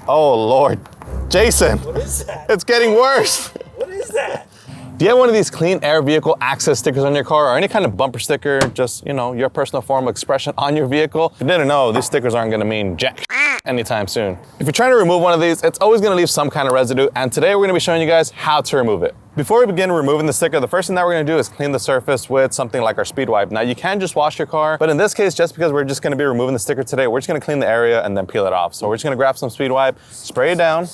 Oh Lord, Jason. What is that? It's getting worse. What is that? Do you have one of these clean air vehicle access stickers on your car or any kind of bumper sticker, just, you know, your personal form of expression on your vehicle? If you didn't know, these stickers aren't gonna mean jack anytime soon. If you're trying to remove one of these, it's always gonna leave some kind of residue, and today we're gonna be showing you guys how to remove it. Before we begin removing the sticker, the first thing that we're gonna do is clean the surface with something like our speed wipe. Now you can just wash your car, but in this case, just because we're just gonna be removing the sticker today, we're just gonna clean the area and then peel it off. So we're just gonna grab some speed wipe, spray it down,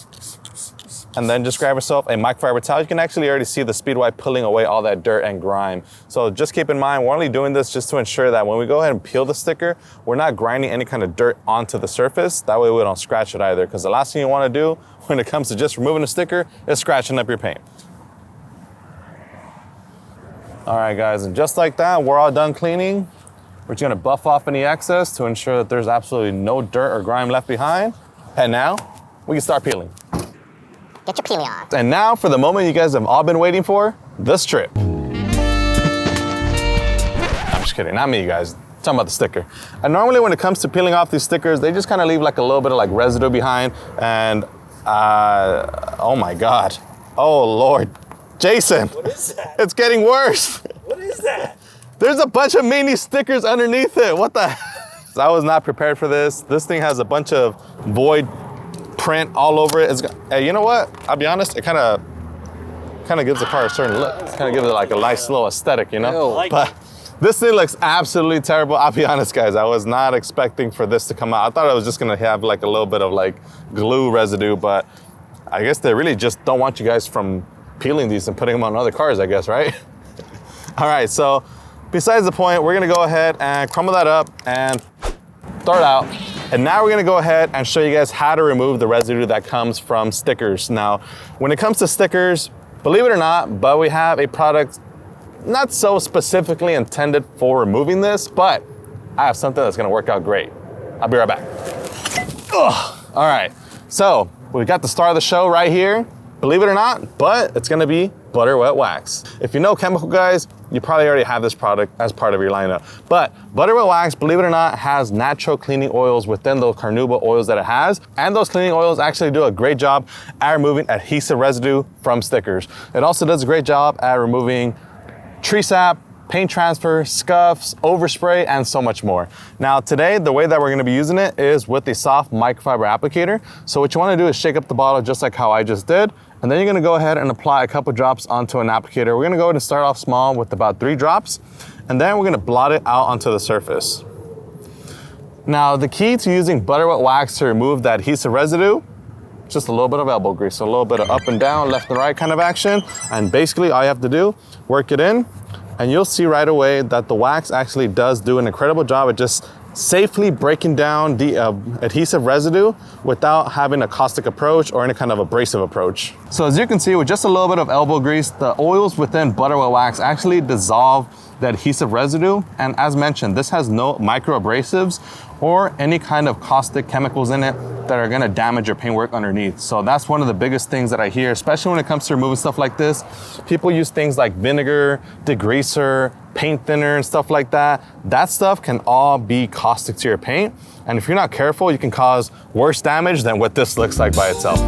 and then just grab yourself a microfiber towel. You can actually already see the speed wipe pulling away all that dirt and grime. So just keep in mind, we're only doing this just to ensure that when we go ahead and peel the sticker, we're not grinding any kind of dirt onto the surface. That way we don't scratch it either, because the last thing you wanna do when it comes to just removing a sticker is scratching up your paint. All right guys, and just like that, we're all done cleaning. We're just gonna buff off any excess to ensure that there's absolutely no dirt or grime left behind. And now, we can start peeling. Get your peeling on. And now for the moment you guys have all been waiting for, the strip. I'm just kidding, not me guys. I'm talking about the sticker. And normally when it comes to peeling off these stickers, they just kind of leave like a little bit of like residue behind. And oh my God. Oh Lord. Jason. What is that? It's getting worse. What is that? There's a bunch of mini stickers underneath it. What the heck? I was not prepared for this. This thing has a bunch of void print all over it. Hey, you know what? I'll be honest, it kind of gives the car a certain look. It kind of gives it like a nice little aesthetic, you know? But this thing looks absolutely terrible. I'll be honest, guys. I was not expecting for this to come out. I thought I was just gonna have like a little bit of like glue residue, but I guess they really just don't want you guys from peeling these and putting them on other cars, I guess, right? All right, so besides the point, we're gonna go ahead and crumble that up and throw it out. And now we're gonna go ahead and show you guys how to remove the residue that comes from stickers. Now, when it comes to stickers, believe it or not, but we have a product not so specifically intended for removing this, but I have something that's gonna work out great. I'll be right back. Ugh. All right, so we got the star of the show right here. Believe it or not, but it's gonna be butter wet wax. If you know chemical guys, you probably already have this product as part of your lineup. But butter wet wax, believe it or not, has natural cleaning oils within those carnauba oils that it has. And those cleaning oils actually do a great job at removing adhesive residue from stickers. It also does a great job at removing tree sap, paint transfer, scuffs, overspray, and so much more. Now today, the way that we're gonna be using it is with the soft microfiber applicator. So what you wanna do is shake up the bottle just like how I just did, and then you're gonna go ahead and apply a couple drops onto an applicator. We're gonna go ahead and start off small with about 3 drops, and then we're gonna blot it out onto the surface. Now, the key to using butter wet wax to remove that adhesive residue, just a little bit of elbow grease, so a little bit of up and down, left and right kind of action, and basically all you have to do, work it in, and you'll see right away that the wax actually does do an incredible job at just safely breaking down the adhesive residue without having a caustic approach or any kind of abrasive approach. So as you can see, with just a little bit of elbow grease, the oils within butter wet wax actually dissolve the adhesive residue. And as mentioned, this has no micro abrasives or any kind of caustic chemicals in it that are gonna damage your paintwork underneath. So that's one of the biggest things that I hear, especially when it comes to removing stuff like this. People use things like vinegar, degreaser, paint thinner, and stuff like that. That stuff can all be caustic to your paint. And if you're not careful, you can cause worse damage than what this looks like by itself.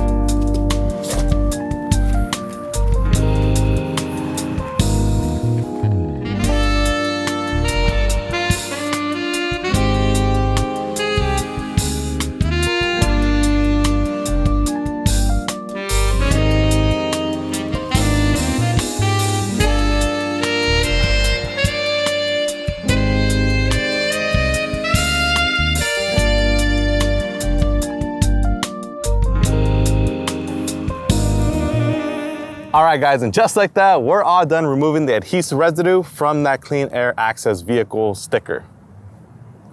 All right guys, and just like that, we're all done removing the adhesive residue from that Clean Air Access Vehicle sticker.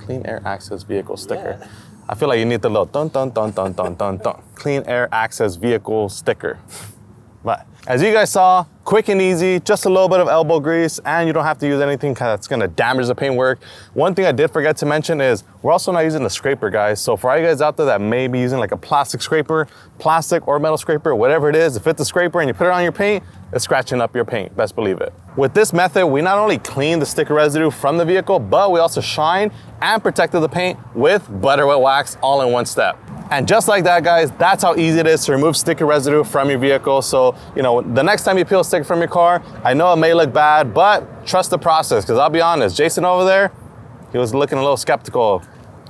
Clean Air Access Vehicle sticker. Yeah. I feel like you need the little dun dun dun dun dun dun dun. Clean Air Access Vehicle sticker. But As you guys saw, quick and easy, just a little bit of elbow grease, and you don't have to use anything that's gonna damage the paintwork. One thing I did forget to mention is we're also not using a scraper, guys. So for all you guys out there that may be using like a plastic scraper, plastic or metal scraper, whatever it is, if it's a scraper and you put it on your paint, it's scratching up your paint, best believe it. With this method, we not only clean the sticker residue from the vehicle, but we also shine and protected the paint with butter wet wax all in one step. And just like that, guys, that's how easy it is to remove sticker residue from your vehicle. So, you know, the next time you peel a sticker from your car, I know it may look bad, but trust the process, because I'll be honest, Jason over there, he was looking a little skeptical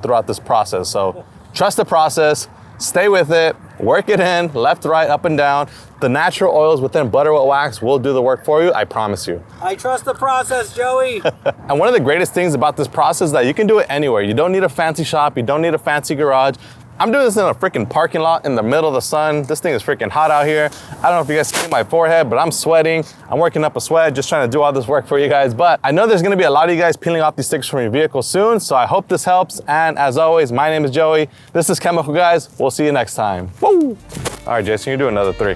throughout this process. So trust the process, stay with it, work it in, left, right, up and down. The natural oils within butter wet wax will do the work for you, I promise you. I trust the process, Joey. And one of the greatest things about this process is that you can do it anywhere. You don't need a fancy shop, you don't need a fancy garage. I'm doing this in a freaking parking lot in the middle of the sun. This thing is freaking hot out here. I don't know if you guys see my forehead, but I'm sweating. I'm working up a sweat, just trying to do all this work for you guys. But I know there's gonna be a lot of you guys peeling off these stickers from your vehicle soon, so I hope this helps. And as always, my name is Joey. This is Chemical Guys. We'll see you next time. Woo! All right, Jason, you do another 3.